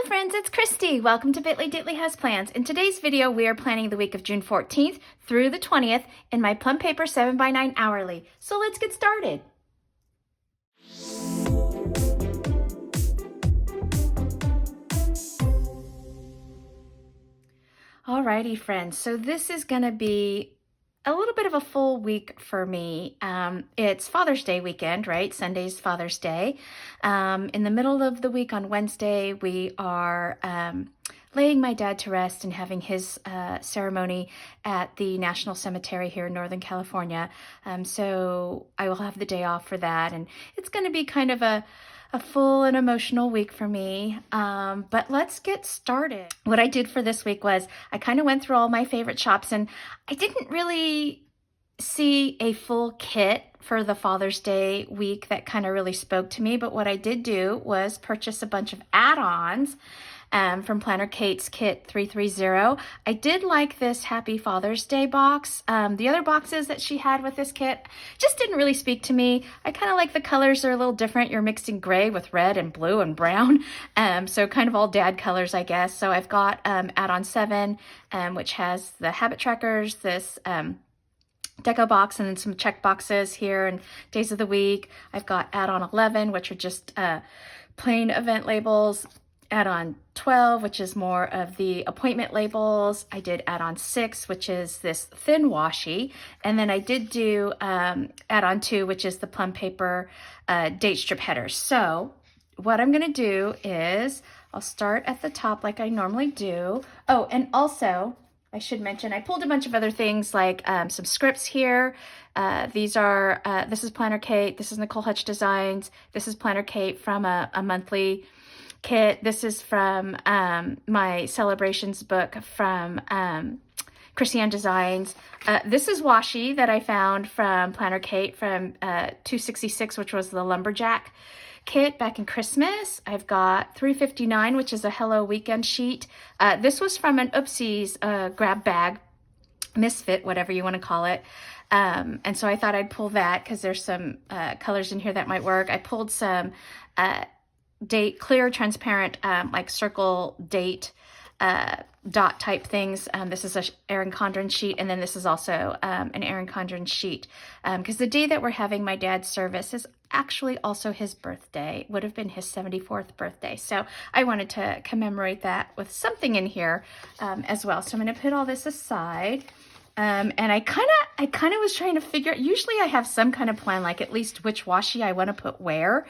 Hi friends, it's Christy. Welcome to Bitly Diddly Has Plans. In today's video, we are planning the week of June 14th through the 20th in my Plum paper 7x9 hourly. So let's get started. Alrighty friends, so this is gonna be a little bit of a full week for me. It's Father's Day weekend, right? Sunday's Father's Day. In the middle of the week on Wednesday, we are laying my dad to rest and having his ceremony at the National Cemetery here in Northern California. So I will have the day off for that, and it's going to be kind of a full and emotional week for me, but let's get started. What I did for this week was I kind of went through all my favorite shops, and I didn't really see a full kit for the Father's Day week that kind of really spoke to me, but what I did do was purchase a bunch of add-ons from Planner Kate's Kit 330. I did like this Happy Father's Day box. The other boxes that she had with this kit just didn't really speak to me. I kind of like the colors are a little different. You're mixing gray with red and blue and brown. So kind of all dad colors, I guess. So I've got add-on 7, which has the habit trackers, this deco box, and then some check boxes here and days of the week. I've got add-on 11, which are just plain event labels. Add-on 12, which is more of the appointment labels. I did add-on 6, which is this thin washi. And then I did do add-on 2, which is the Plum paper date strip headers. So what I'm gonna do is I'll start at the top like I normally do. Oh, and also I should mention I pulled a bunch of other things like some scripts here. These are, this is Planner Kate, this is Nicole Hutch Designs, this is Planner Kate from a monthly kit. This is from my celebrations book from Christiane Designs. This is washi that I found from Planner Kate from 266, which was the lumberjack kit back in Christmas. I've got 359, which is a Hello Weekend sheet. This was from an Oopsies grab bag, misfit, whatever you want to call it. And so I thought I'd pull that because there's some colors in here that might work. I pulled some date clear transparent like circle date dot type things. This is a Erin Condren sheet, and then this is also an Erin Condren sheet because the day that we're having my dad's service is actually also his birthday. It would have been his 74th birthday, so I wanted to commemorate that with something in here as well. So I'm going to put all this aside. And I kind of was trying to figure out, usually I have some kind of plan, like at least which washi I want to put where.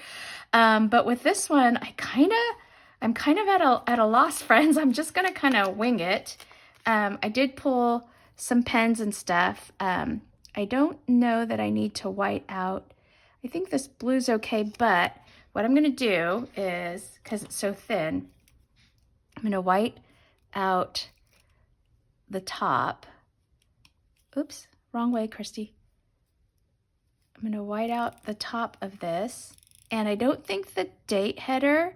But with this one, I'm kind of at a loss, friends. I'm just going to kind of wing it. I did pull some pens and stuff. I don't know that I need to white out. I think this blue's okay, but what I'm going to do is, because it's so thin, I'm going to white out the top. Oops, wrong way, Christy. I'm going to white out the top of this, and I don't think the date header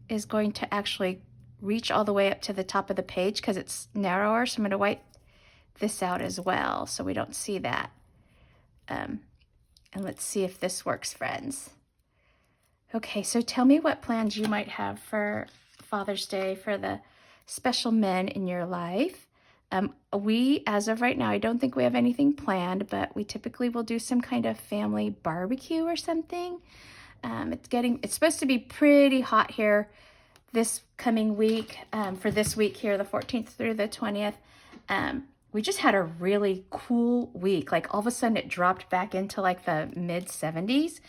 is going to actually reach all the way up to the top of the page because it's narrower, so I'm going to white this out as well so we don't see that. And let's see if this works, friends. Okay, so tell me what plans you might have for Father's Day for the special men in your life. We, as of right now, I don't think we have anything planned, but we typically will do some kind of family barbecue or something. It's supposed to be pretty hot here this coming week, for this week here, the 14th through the 20th. We just had a really cool week. Like all of a sudden it dropped back into like the mid 70s,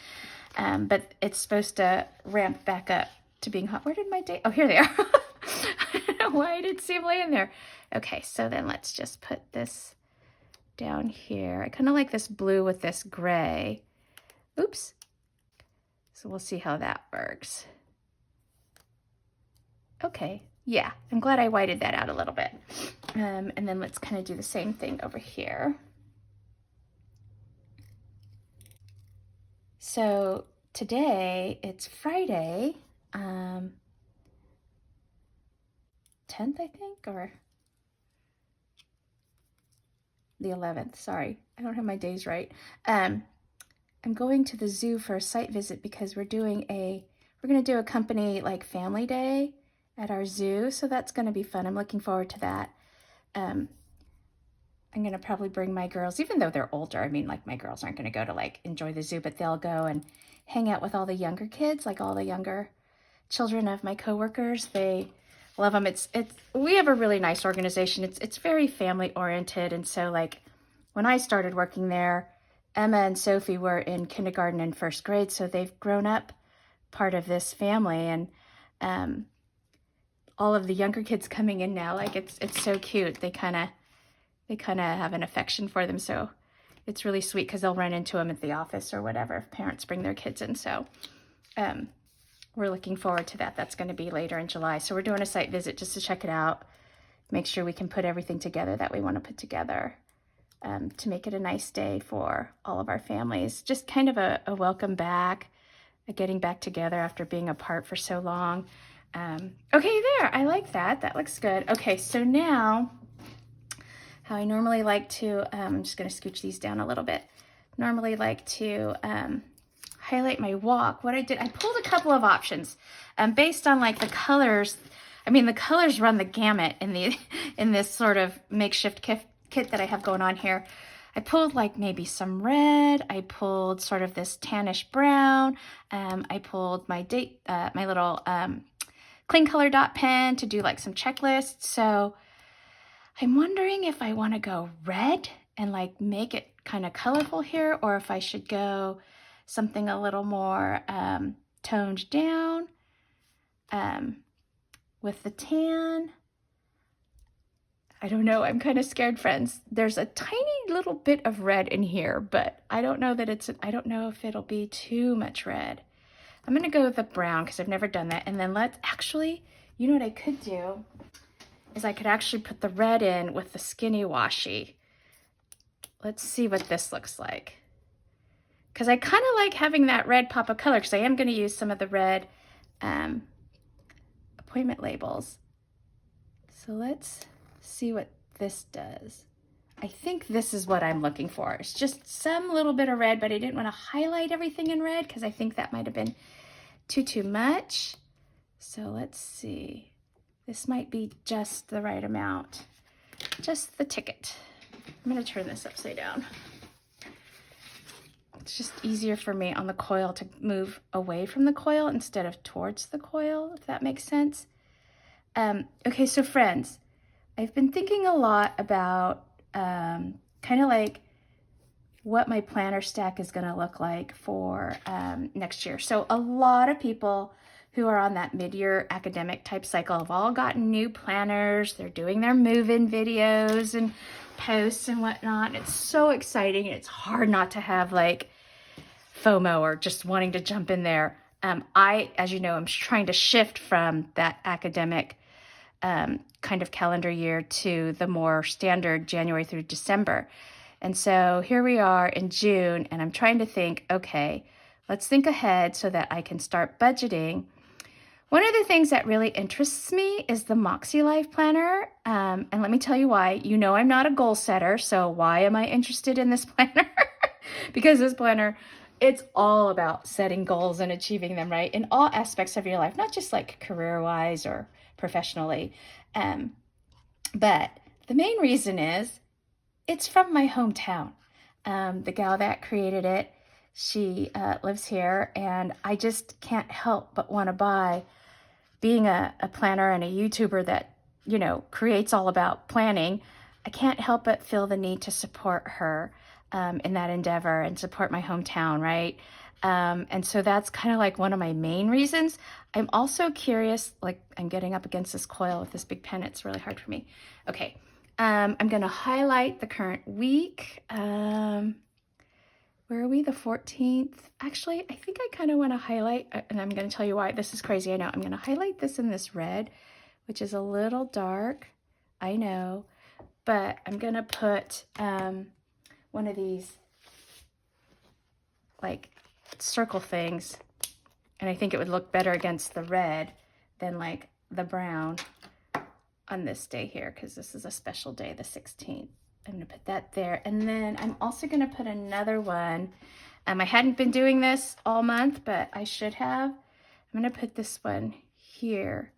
but it's supposed to ramp back up to being hot. Where did my date? Oh, here they are. I don't know why I didn't see them laying there. Okay, so then let's just put this down here. I kind of like this blue with this gray. Oops. So we'll see how that works. Okay, yeah, I'm glad I whited that out a little bit. And then let's kind of do the same thing over here. So today, it's Friday, 10th, I think, or the 11th, sorry. I don't have my days right. I'm going to the zoo for a site visit because we're going to do a company like family day at our zoo, so that's going to be fun. I'm looking forward to that. I'm going to probably bring my girls, even though they're older. I mean, like, my girls aren't going to go to, like, enjoy the zoo, but they'll go and hang out with all the younger kids, like all the younger children of my coworkers. They love them. We have a really nice organization. It's very family oriented. And so, like, when I started working there, Emma and Sophie were in kindergarten and first grade, so they've grown up part of this family. And all of the younger kids coming in now, like, it's so cute. They kind of have an affection for them, so it's really sweet because they'll run into them at the office or whatever if parents bring their kids in. So we're looking forward to that. That's going to be later in July. So we're doing a site visit just to check it out, make sure we can put everything together that we want to put together to make it a nice day for all of our families. Just kind of a welcome back, a getting back together after being apart for so long. Okay, there, I like that. That looks good. Okay, so now how I normally like to, I'm just going to scooch these down a little bit. Normally like to highlight my walk. What I did, I pulled a couple of options based on like the colors. I mean, the colors run the gamut in this sort of makeshift kit that I have going on here. I pulled like maybe some red. I pulled sort of this tannish brown. I pulled my little clean color dot pen to do like some checklists. So I'm wondering if I want to go red and like make it kind of colorful here, or if I should go something a little more toned down with the tan. I don't know. I'm kind of scared, friends. There's a tiny little bit of red in here, but I don't know that I don't know if it'll be too much red. I'm going to go with the brown because I've never done that. And then let's actually, you know what I could do is I could actually put the red in with the skinny washi. Let's see what this looks like. Because I kind of like having that red pop of color because I am going to use some of the red appointment labels. So let's see what this does. I think this is what I'm looking for. It's just some little bit of red, but I didn't want to highlight everything in red because I think that might have been too much. So let's see. This might be just the right amount. Just the ticket. I'm going to turn this upside down. It's just easier for me on the coil to move away from the coil instead of towards the coil, if that makes sense. Okay, so friends, I've been thinking a lot about kind of like what my planner stack is going to look like for next year. So a lot of people who are on that mid-year academic type cycle have all gotten new planners. They're doing their move-in videos and posts and whatnot. It's so exciting. It's hard not to have like FOMO or just wanting to jump in there. I, as you know, I'm trying to shift from that academic kind of calendar year to the more standard January through December. And so here we are in June, and I'm trying to think, okay, let's think ahead so that I can start budgeting. One of the things that really interests me is the Moxie Life Planner. And let me tell you why. You know I'm not a goal setter, so why am I interested in this planner? Because this planner, it's all about setting goals and achieving them, right? In all aspects of your life, not just like career-wise or professionally. But the main reason is it's from my hometown. The gal that created it, she lives here, and I just can't help but want to buy. Being a planner and a YouTuber that, you know, creates all about planning, I can't help but feel the need to support her in that endeavor and support my hometown, right? And so that's kind of like one of my main reasons. I'm also curious, like I'm getting up against this coil with this big pen. It's really hard for me. Okay, I'm going to highlight the current week. Where are we? The 14th. Actually, I think I kind of want to highlight, and I'm going to tell you why. This is crazy, I know. I'm going to highlight this in this red, which is a little dark, I know. But I'm going to put one of these, like, circle things, and I think it would look better against the red than, like, the brown on this day here, because this is a special day, the 16th. I'm going to put that there. And then I'm also going to put another one. I hadn't been doing this all month, but I should have. I'm going to put this one here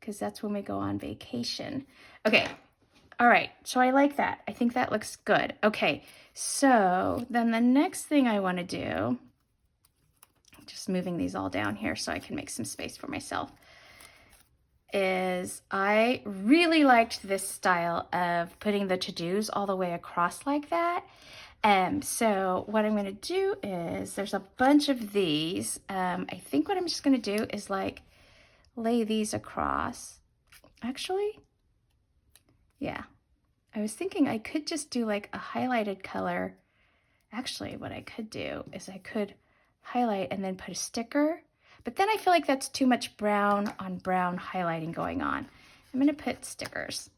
because that's when we go on vacation. Okay, all right, so I like that. I think that looks good. Okay, so then the next thing I want to do, just moving these all down here so I can make some space for myself, is I really liked this style of putting the to-dos all the way across like that. So what I'm going to do is, there's a bunch of these. I think what I'm just going to do is like lay these across. Actually, yeah, I was thinking I could just do like a highlighted color. Actually, what I could do is I could highlight and then put a sticker, but then I feel like that's too much brown on brown highlighting going on. I'm going to put stickers.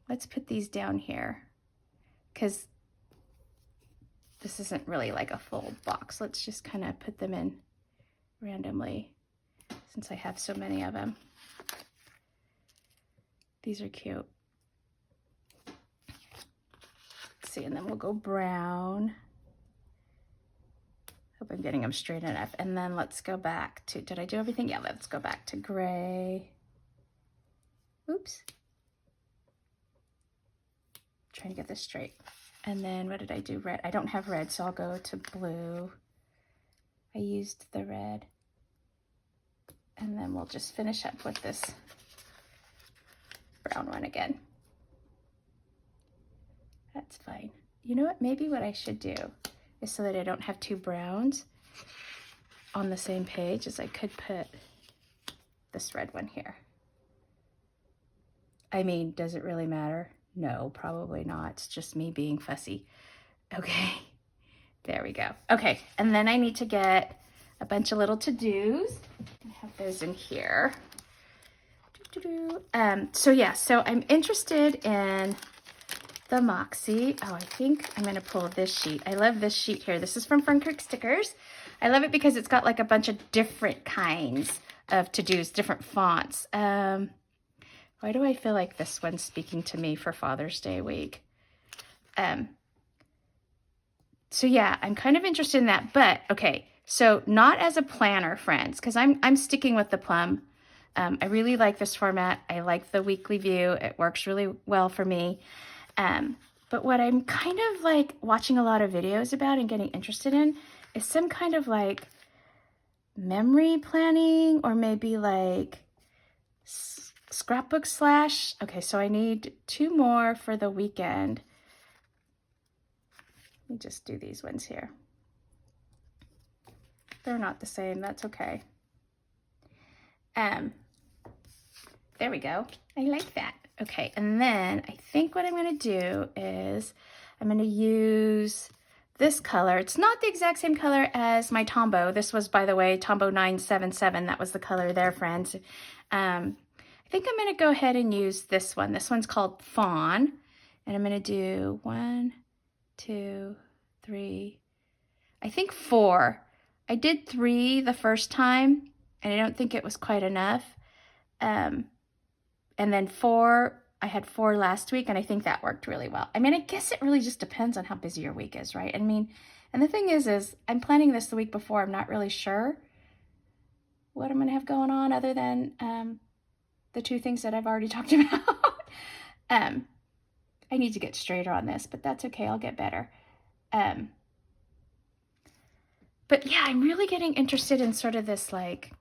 Let's put these down here because this isn't really like a full box. Let's just kind of put them in randomly since I have so many of them. These are cute. Let's see, and then we'll go brown. Hope I'm getting them straight enough. And then let's go back to, did I do everything? Yeah, let's go back to gray. Oops. Trying to get this straight. And then what did I do? Red. I don't have red, so I'll go to blue. I used the red. And then we'll just finish up with this brown one again. That's fine. You know what? Maybe what I should do is, so that I don't have two browns on the same page, is I could put this red one here. I mean, does it really matter? No, probably not. It's just me being fussy. Okay, there we go. Okay, and then I need to get a bunch of little to-dos. I have those in here. So yeah, so I'm interested in the Moxie. Oh, I think I'm going to pull this sheet. I love this sheet here. This is from Ferncreek Stickers. I love it because it's got like a bunch of different kinds of to-dos, different fonts. Why do I feel like this one's speaking to me for Father's Day week? So yeah, I'm kind of interested in that, but okay, so not as a planner, friends, because I'm sticking with the Plum. I really like this format. I like the weekly view. It works really well for me. But what I'm kind of like watching a lot of videos about and getting interested in is some kind of like memory planning, or maybe like scrapbook slash. Okay, so I need 2 more for the weekend. Let me just do these ones here. They're not the same, that's okay. There we go. I like that. Okay, and then I think what I'm going to do is I'm going to use this color. It's not the exact same color as my Tombow. This was, by the way, Tombow 977. That was the color there, friends. I think I'm going to go ahead and use this one. This one's called Fawn. And I'm going to do 1, 2, 3, I think 4. I did 3 the first time, and I don't think it was quite enough. And then 4, I had 4 last week, and I think that worked really well. I mean, I guess it really just depends on how busy your week is, right? I mean, and the thing is I'm planning this the week before. I'm not really sure what I'm going to have going on other than the 2 things that I've already talked about. I need to get straighter on this, but that's okay. I'll get better. But yeah, I'm really getting interested in sort of this like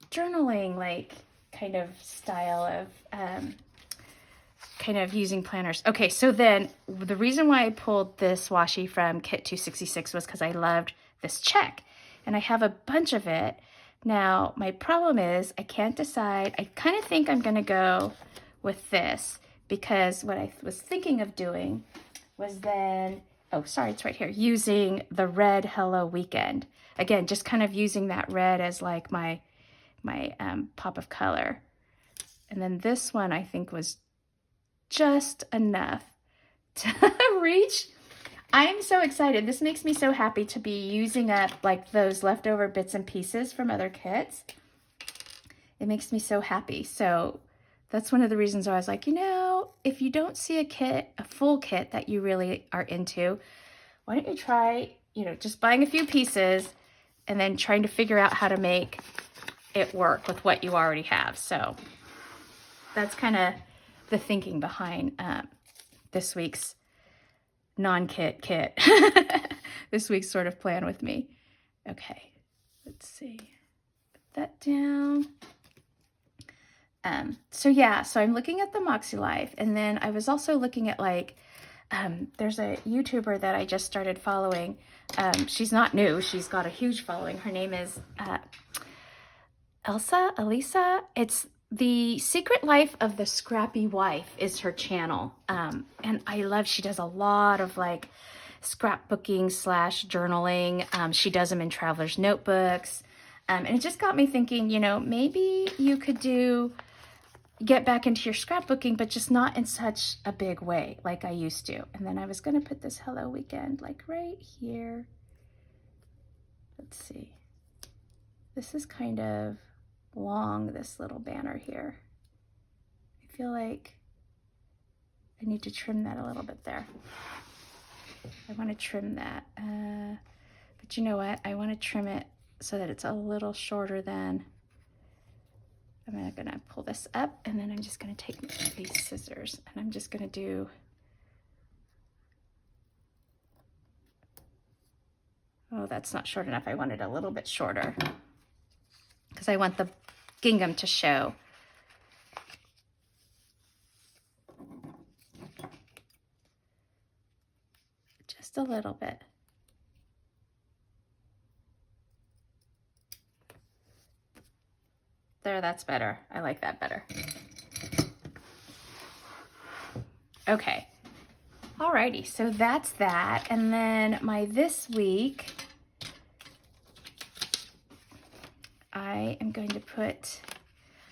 journaling, like kind of style of kind of using planners. Okay, so then the reason why I pulled this washi from Kit 266 was because I loved this check, and I have a bunch of it. Now, my problem is I can't decide. I kind of think I'm going to go with this, because what I was thinking of doing was then, oh, sorry, it's right here, using the red Hello Weekend. Again, just kind of using that red as like my pop of color. And then this one I think was just enough to reach. I'm so excited. This makes me so happy to be using up like those leftover bits and pieces from other kits. It makes me so happy. So that's one of the reasons I was like, you know, if you don't see a kit, a full kit that you really are into, why don't you try, you know, just buying a few pieces and then trying to figure out how to make it work with what you already have. So that's kind of the thinking behind this week's non-kit kit. This week's sort of plan with me. Okay, let's see. Put that down. So yeah, so I'm looking at the Moxie Life, and then I was also looking at like, there's a YouTuber that I just started following. She's not new. She's got a huge following. Her name is Elisa. It's The Secret Life of the Scrappy Wife is her channel. And I love, she does a lot of like scrapbooking / journaling. She does them in traveler's notebooks. And it just got me thinking, you know, maybe you could get back into your scrapbooking, but just not in such a big way like I used to. And then I was going to put this Hello Weekend like right here. Let's see. This is kind of long, this little banner here. I feel like I need to trim that a little bit there. I want to trim that. But you know what? I want to trim it so that it's a little shorter than... I'm going to pull this up, and then I'm just going to take these scissors, and I'm just going to do... Oh, that's not short enough. I want it a little bit shorter because I want the gingham to show. Just a little bit. There, that's better. I like that better. Okay. Alrighty, so that's that. And then my this week, I am going to put,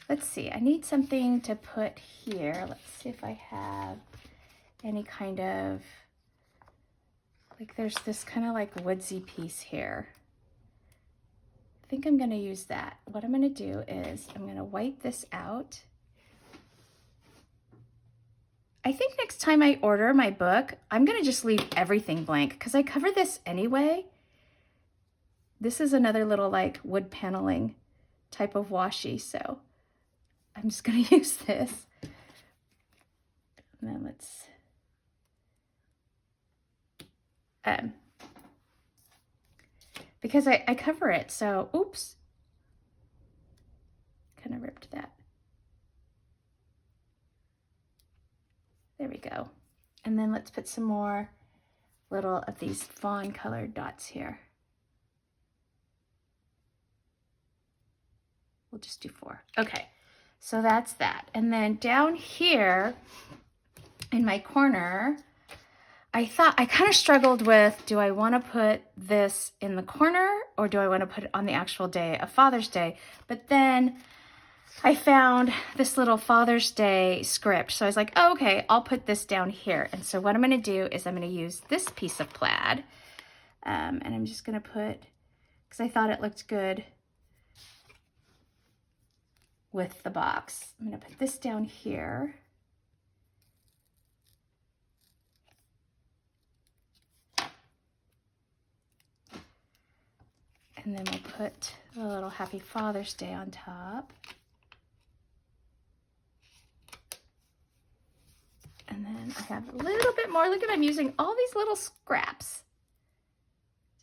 let's see, I need something to put here. Let's see if I have any kind of, like there's this kind of like woodsy piece here. I think I'm going to use that. What I'm going to do is I'm going to wipe this out. I think next time I order my book, I'm going to just leave everything blank because I cover this anyway. This is another little like wood paneling type of washi, so I'm just going to use this. And then let's... because I cover it, so oops. Kind of ripped that. There we go. And then let's put some more little of these fawn colored dots here. We'll just do 4. Okay, so that's that. And then down here in my corner, I kind of struggled with, do I want to put this in the corner or do I want to put it on the actual day of Father's Day? But then I found this little Father's Day script. So I was like, oh, okay, I'll put this down here. And so what I'm going to do is I'm going to use this piece of plaid. And I'm just going to put, because I thought it looked good with the box. I'm going to put this down here. And then we'll put a little Happy Father's Day on top. And then I have a little bit more. Look at, I'm using all these little scraps.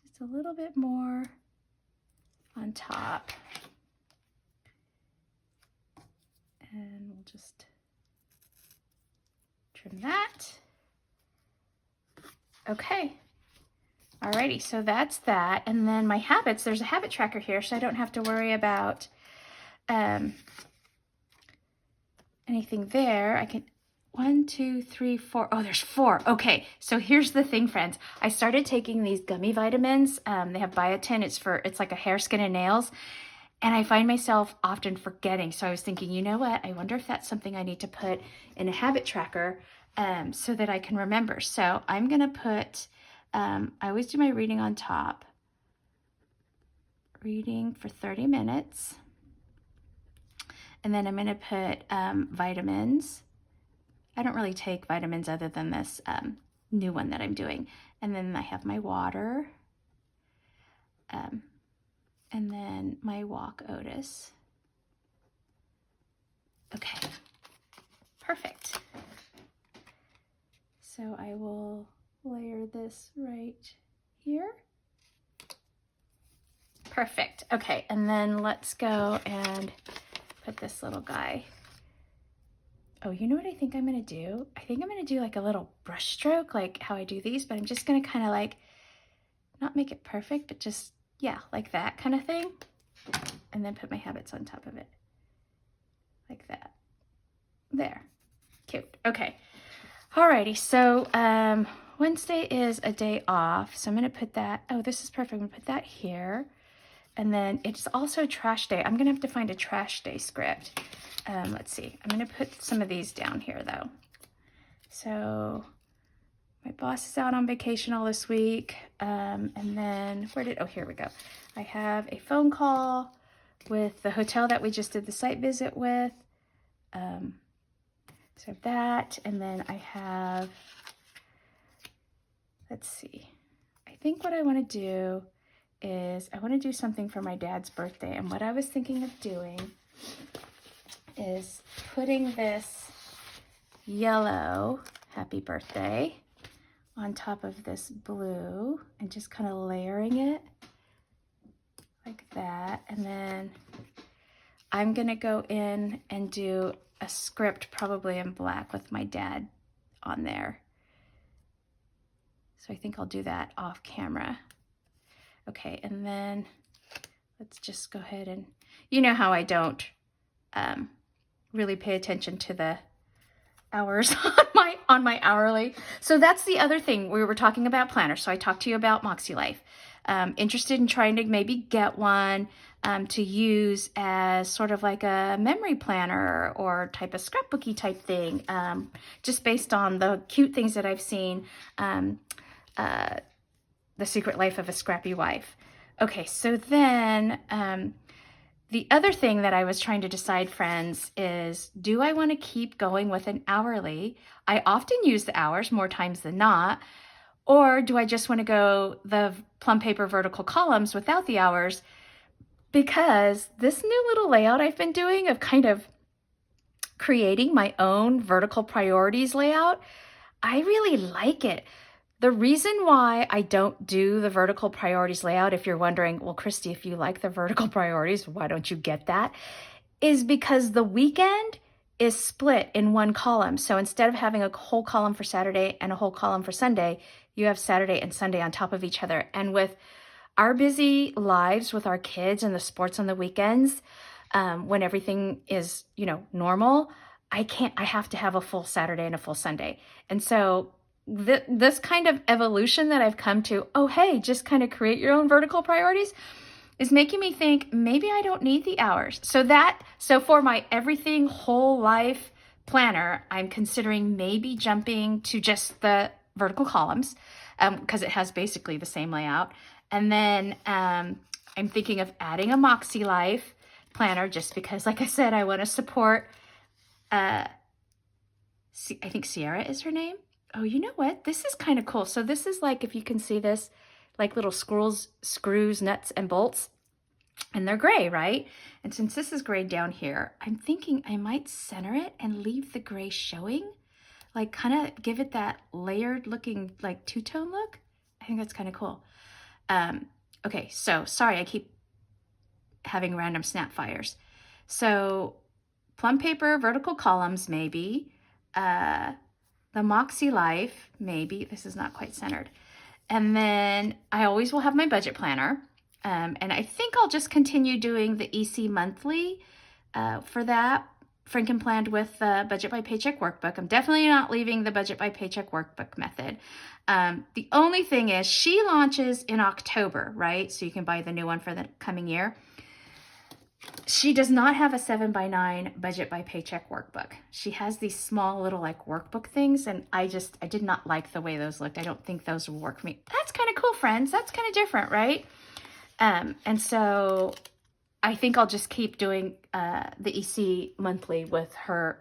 Just a little bit more on top. And we'll just trim that. Okay. Alrighty, so that's that. And then my habits, there's a habit tracker here, so I don't have to worry about anything there. I can, 1, 2, 3, 4. Oh, there's 4. Okay, so here's the thing, friends. I started taking these gummy vitamins. They have biotin. It's like a hair, skin, and nails. And I find myself often forgetting. So I was thinking, you know what? I wonder if that's something I need to put in a habit tracker so that I can remember. So I'm going to put... I always do my reading on top. Reading for 30 minutes. And then I'm going to put vitamins. I don't really take vitamins other than this new one that I'm doing. And then I have my water. And then my walk Otis. Okay. So I will layer this right here. Perfect. Okay, and then let's go and put this little guy. Oh, you know what I think I'm gonna do? I think I'm gonna do like a little brush stroke, like how I do these, but I'm just gonna kind of like, not make it perfect, but just, yeah, like that kind of thing. And then put my habits on top of it. Like that. There. Cute. Okay. Alrighty, so Wednesday is a day off, so I'm gonna put that, oh, this is perfect. I'm gonna put that here. And then it's also trash day. I'm gonna have to find a trash day script. Let's see, I'm gonna put some of these down here though. So my boss is out on vacation all this week. And then oh, here we go. I have a phone call with the hotel that we just did the site visit with. So that, and then I have, let's see, I think what I want to do is I want to do something for my dad's birthday. And what I was thinking of doing is putting this yellow happy birthday on top of this blue and just kind of layering it like that. And then I'm going to go in and do a script probably in black with my dad on there. So I think I'll do that off camera. Okay, and then let's just go ahead and, you know how I don't really pay attention to the hours on my hourly. So that's the other thing. We were talking about planners. So I talked to you about Moxie Life. Interested in trying to maybe get one to use as sort of like a memory planner or type of scrapbooky type thing, just based on the cute things that I've seen, The Secret Life of a Scrappy Wife. Okay, so then the other thing that I was trying to decide, friends, is do I want to keep going with an hourly? I often use the hours more times than not. Or do I just want to go the Plum paper vertical columns without the hours? Because this new little layout I've been doing of kind of creating my own vertical priorities layout, I really like it. The reason why I don't do the vertical priorities layout, if you're wondering, well, Christy, if you like the vertical priorities, why don't you get that? Is because the weekend is split in one column. So instead of having a whole column for Saturday and a whole column for Sunday, you have Saturday and Sunday on top of each other. And with our busy lives with our kids and the sports on the weekends, when everything is, normal, I have to have a full Saturday and a full Sunday. And so this kind of evolution that I've come to, oh, hey, just kind of create your own vertical priorities, is making me think maybe I don't need the hours. So for my everything whole life planner, I'm considering maybe jumping to just the vertical columns because it has basically the same layout. And then I'm thinking of adding a Moxie Life planner just because, like I said, I want to support, I think Sierra is her name. Oh, you know what? This is kind of cool. So this is like, if you can see this, like little screws, nuts, and bolts. And they're gray, right? And since this is gray down here, I'm thinking I might center it and leave the gray showing. Like kind of give it that layered looking, like two-tone look. I think that's kind of cool. Okay, so sorry, I keep having random snap fires. So Plum paper, vertical columns, maybe. The Moxie Life, maybe. This is not quite centered. And then I always will have my budget planner. And I think I'll just continue doing the EC monthly for that. Franken planned with the Budget by Paycheck workbook. I'm definitely not leaving the Budget by Paycheck workbook method. The only thing is she launches in October, right? So you can buy the new one for the coming year. She does not have a 7x9 Budget by Paycheck workbook. She has these small little like workbook things, and I did not like the way those looked. I don't think those will work for me. That's kind of cool, friends. That's kind of different, right? And so I think I'll just keep doing the EC monthly with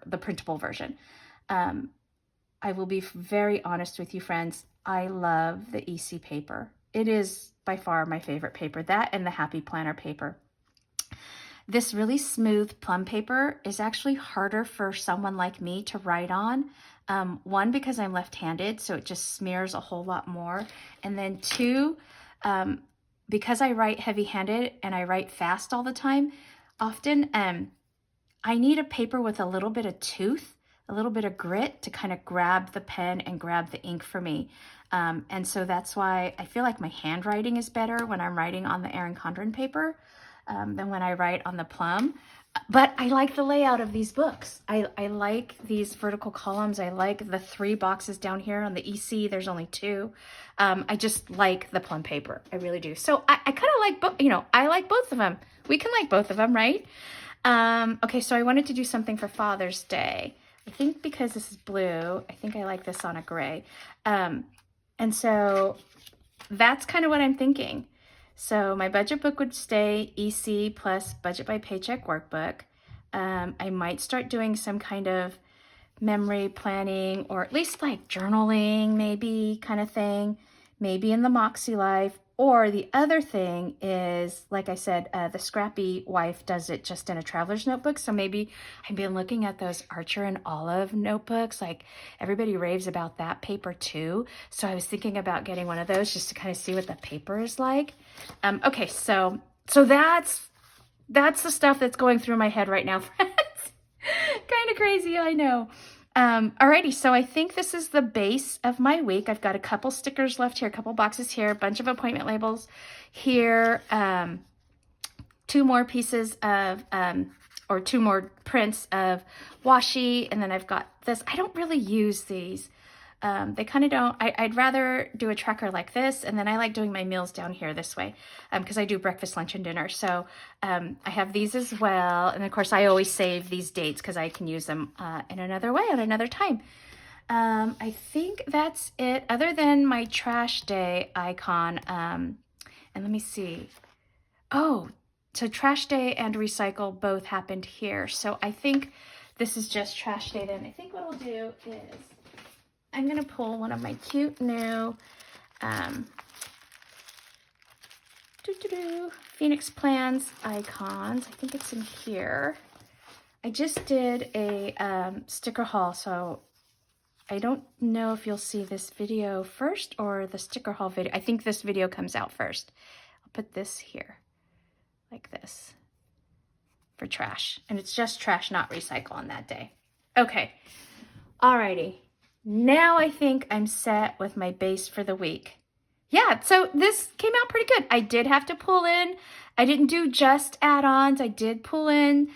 the printable version. I will be very honest with you, friends. I love the EC paper. It is by far my favorite paper, that and the Happy Planner paper. this really smooth plum paper is actually harder for someone like me to write on. One, because I'm left-handed, so it just smears a whole lot more. And then two, because I write heavy-handed and I write fast all the time, often I need a paper with a little bit of tooth, a little bit of grit to kind of grab the pen and grab the ink for me. And so that's why I feel like my handwriting is better when I'm writing on the Erin Condren paper than when I write on the Plum. But I like the layout of these books. I like these vertical columns. I like the 3 boxes down here on the EC. There's only 2. I just like the Plum paper. I really do. So I kind of like both, you know, I like both of them. We can like both of them, right? Okay, so I wanted to do something for Father's Day. I think because this is blue, I think I like this on a gray. And so that's kind of what I'm thinking. So my budget book would stay EC plus Budget by Paycheck workbook. I might start doing some kind of memory planning, or at least like journaling maybe kind of thing, maybe in the Moxie Life. Or the other thing is, like I said, the Scrappy wife does it just in a traveler's notebook. So maybe I've been looking at those Archer and Olive notebooks. Like everybody raves about that paper too. So I was thinking about getting one of those just to kind of see what the paper is like. Okay, so that's the stuff that's going through my head right now, friends. Kind of crazy, I know. Alrighty, so I think this is the base of my week. I've got a couple stickers left here, a couple boxes here, a bunch of appointment labels here, 2 more pieces of, or 2 more prints of washi, and then I've got this. I don't really use these. They kind of don't, I'd rather do a tracker like this, and then I like doing my meals down here this way, because I do breakfast, lunch, and dinner. So I have these as well, and of course I always save these dates because I can use them in another way at another time. I think that's it, other than my trash day icon. And let me see. Oh, so trash day and recycle both happened here. So I think this is just trash day then. I think what I'll do is I'm going to pull one of my cute new Phoenix Plans icons. I think it's in here. I just did a sticker haul, so I don't know if you'll see this video first or the sticker haul video. I think this video comes out first. I'll put this here, like this, for trash. And it's just trash, not recycle on that day. Okay, alrighty. Now I think I'm set with my base for the week. Yeah, so this came out pretty good. I did have to pull in. I didn't do just add-ons. I did pull in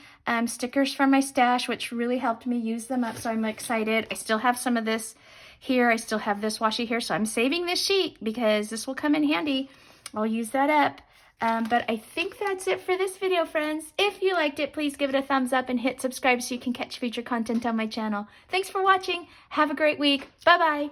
stickers from my stash, which really helped me use them up, so I'm excited. I still have some of this here. I still have this washi here, so I'm saving this sheet because this will come in handy. I'll use that up. But I think that's it for this video, friends. If you liked it, please give it a thumbs up and hit subscribe so you can catch future content on my channel. Thanks for watching. Have a great week. Bye-bye.